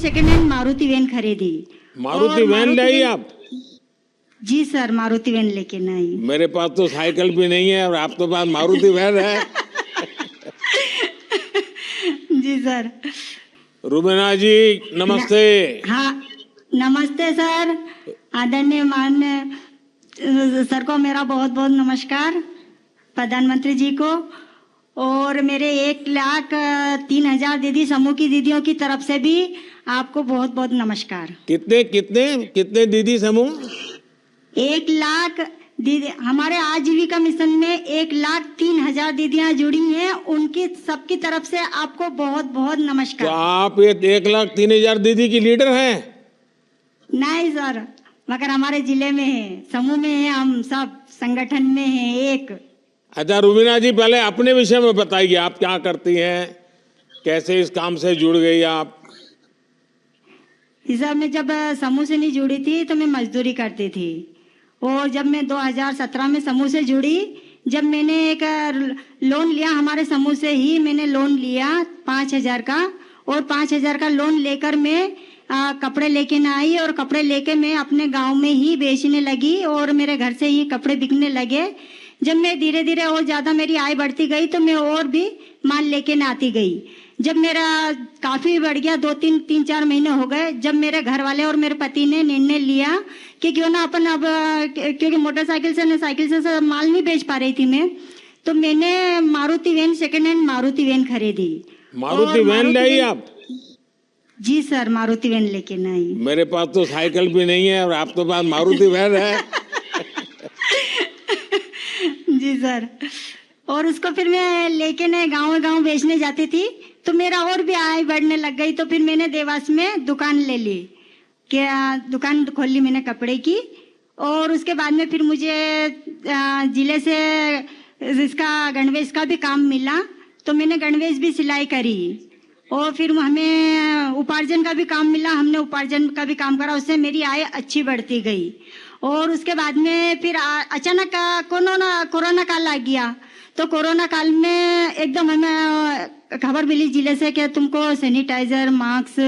Second hand Maruti van खरीदी। Maruti van ले आई आप? जी सर, मारुति वैन लेके न आई। मेरे पास तो साइकिल भी नहीं है और आप तो पास मारुति वैन है। जी सर। रुबीना जी नमस्ते। हाँ नमस्ते सर। आदरणीय माननीय सर को मेरा बहुत बहुत नमस्कार, प्रधानमंत्री जी को, और मेरे 1,03,000 दीदी समूह की दीदियों की तरफ से भी आपको बहुत बहुत नमस्कार। कितने कितने कितने दीदी समूह? 1,00,000 दीदी हमारे आजीविका मिशन में 1,03,000 दीदियां जुड़ी हैं, उनकी सबकी तरफ से आपको बहुत बहुत नमस्कार। तो आप ये 1,03,000 दीदी की लीडर हैं? नहीं सर, मगर हमारे जिले में है, समूह में है, हम सब संगठन में है एक। अच्छा रुबीना जी, पहले अपने विषय में बताइए, आप क्या करती हैं, कैसे इस काम से जुड़ गई आप? सर मैं जब समूह से नहीं जुड़ी थी तो मैं मजदूरी करती थी, और जब मैं 2017 में समूह से जुड़ी, जब मैंने एक लोन लिया, हमारे समूह से ही मैंने लोन लिया 5,000 का, और 5,000 का लोन लेकर मैं कपड़े लेके न आई, और कपड़े लेके मैं अपने गांव में ही बेचने लगी, और मेरे घर से ही कपड़े बिकने लगे। जब मैं धीरे धीरे और ज़्यादा मेरी आय बढ़ती गई तो मैं और भी माल लेके न आती गई। जब मेरा काफ़ी बढ़ गया, 3-4 महीने हो गए, जब मेरे घर वाले और मेरे पति ने निर्णय लिया कि क्यों ना अपन अब, क्योंकि मोटरसाइकिल से साइकिल से माल नहीं बेच पा रही थी मैं, तो मैंने Maruti van second hand Maruti van खरीदी। मारुति वैन ले आई आप? जी सर, मारुति वैन लेके न आई। मेरे पास तो साइकिल भी नहीं है और आप तो पास मारुति वैन है। जी सर। और उसको फिर मैं लेके न गांव बेचने जाती थी, तो मेरा और भी आय बढ़ने लग गई। तो फिर मैंने देवास में दुकान ले ली, क्या दुकान खोल ली मैंने कपड़े की। और उसके बाद में फिर मुझे जिले से इसका गणवेश का भी काम मिला, तो मैंने गणवेश भी सिलाई करी, और फिर हमें उपार्जन का भी काम मिला, हमने उपार्जन का भी काम करा, उससे मेरी आय अच्छी बढ़ती गई। और उसके बाद में फिर अचानक कोरोना काल आ गया, तो कोरोना काल में एकदम हमें खबर मिली जिले से कि तुमको सैनिटाइजर, मास्क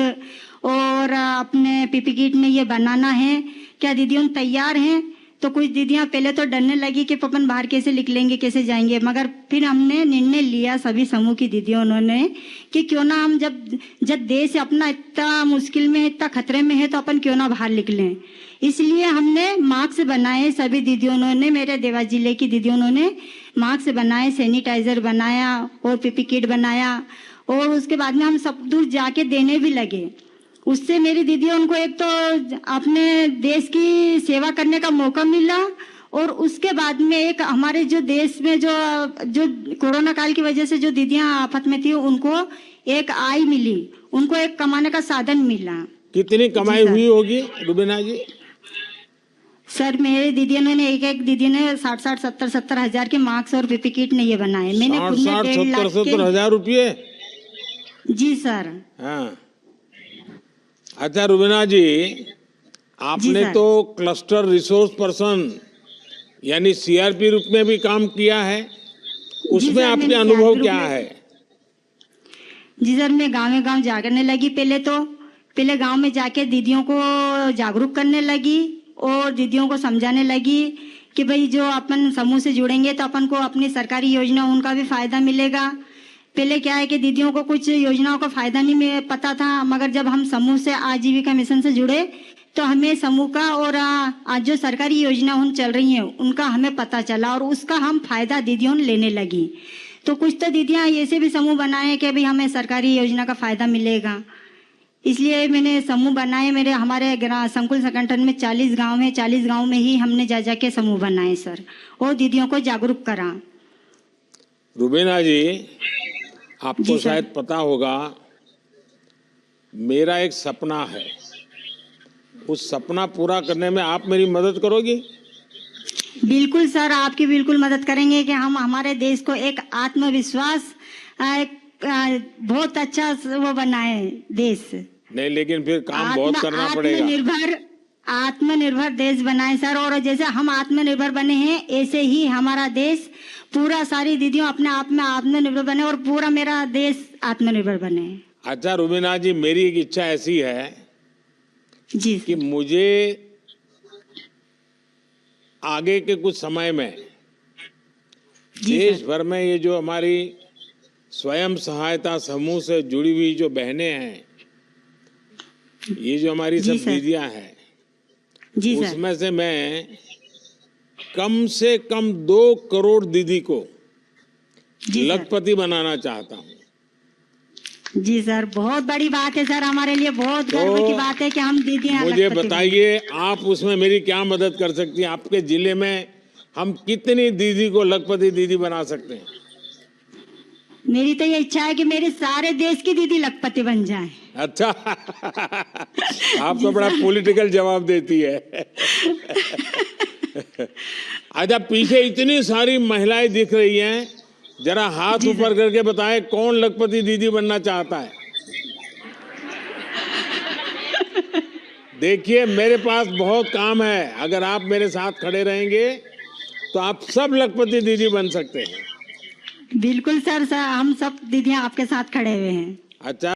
और अपने पीपी किट में ये बनाना है, क्या दीदियों तैयार हैं? तो कुछ दीदियां पहले तो डरने लगी कि अपन बाहर कैसे निकलेंगे, कैसे जाएंगे, मगर फिर हमने निर्णय लिया सभी समूह की दीदियों उन्होंने कि क्यों ना हम जब देश अपना इतना मुश्किल में, इतना खतरे में है, तो अपन क्यों ना बाहर निकलें। इसलिए हमने मास्क बनाए, सभी दीदियों ने, मेरे देवास जिले की दीदियों ने मास्क बनाए, सैनिटाइजर बनाया और पीपी किट बनाया, और उसके बाद में हम सब दूर जाके देने भी लगे। उससे मेरी दीदियों उनको एक तो अपने देश की सेवा करने का मौका मिला, और उसके बाद में एक हमारे जो देश में जो कोरोना काल की वजह से जो दीदियां आफत में थी, उनको एक आय मिली, उनको एक कमाने का साधन मिला। कितनी कमाई हुई होगी रुबीना जी? सर मेरे दीदियों ने एक दीदी ने 60-70 हजार के मास्क और पीपी किट ने ये बनाए। मैंने 60-70 हजार रुपये? जी सर। हाँ। अच्छा रुबीना जी, आपने तो क्लस्टर रिसोर्स पर्सन यानी सीआरपी रूप में भी काम किया है, उसमें आपके अनुभव क्या है? जी सर, मैं गाँव जागरने लगी। पहले गांव में जाके दीदियों को जागरूक करने लगी, और दीदियों को समझाने लगी कि भाई जो अपन समूह से जुड़ेंगे तो अपन को अपनी सरकारी योजना उनका भी फायदा मिलेगा। पहले क्या है कि दीदियों को कुछ योजनाओं का फायदा नहीं पता था, मगर जब हम समूह से आजीविका मिशन से जुड़े तो हमें समूह का और आज जो सरकारी योजना उन चल रही हैं उनका हमें पता चला, और उसका हम फायदा दीदियों लेने लगी। तो कुछ तो दीदियां ऐसे भी समूह बनाए कि भाई हमें सरकारी योजना का फायदा मिलेगा, इसलिए मैंने समूह बनाए। हमारे संकुल संगठन में 40 गांव हैं, 40 गांव में ही हमने जा के समूह बनाए सर, और दीदियों को जागरूक करा। रुबीना जी, आपको शायद पता होगा, मेरा एक सपना है, उस सपना पूरा करने में आप मेरी मदद करोगी? बिल्कुल सर, आपकी बिल्कुल मदद करेंगे कि हम हमारे देश को एक आत्मविश्वास बहुत अच्छा वो बनाए देश। नहीं, लेकिन फिर काम बहुत करना पड़ेगा। आत्मनिर्भर देश बनाए सर, और जैसे हम आत्मनिर्भर बने हैं ऐसे ही हमारा देश पूरा, सारी दीदियों अपने आप में आत्मनिर्भर बने, और पूरा मेरा देश आत्मनिर्भर बने। अच्छा रुबीना जी, मेरी एक इच्छा ऐसी है जी कि मुझे आगे के कुछ समय में जी देश सर। भर में ये जो हमारी स्वयं सहायता समूह से जुड़ी हुई जो बहनें हैं, ये जो हमारी जी सब सर। दीदियां हैं, जी सर। उसमें से मैं कम से कम 2 करोड़ दीदी को जी सर। लखपति बनाना चाहता हूँ। जी सर, बहुत बड़ी बात है सर, हमारे लिए बहुत तो गर्व की बात है कि हम दीदियां मुझे लखपति बने। बताइए, आप उसमें मेरी क्या मदद कर सकती हैं? आपके जिले में हम कितनी दीदी को लखपति दीदी बना सकते हैं? मेरी तो ये इच्छा है कि मेरे सारे देश की दीदी लखपति बन जाएं। अच्छा आप तो बड़ा पॉलिटिकल जवाब देती है। अच्छा, पीछे इतनी सारी महिलाएं दिख रही हैं, जरा हाथ जी ऊपर सर। करके बताएं कौन लखपति दीदी बनना चाहता है? देखिए, मेरे पास बहुत काम है, अगर आप मेरे साथ खड़े रहेंगे तो आप सब लखपति दीदी बन सकते हैं। बिल्कुल सर, हम सब दीदियां आपके साथ खड़े हुए हैं। अच्छा।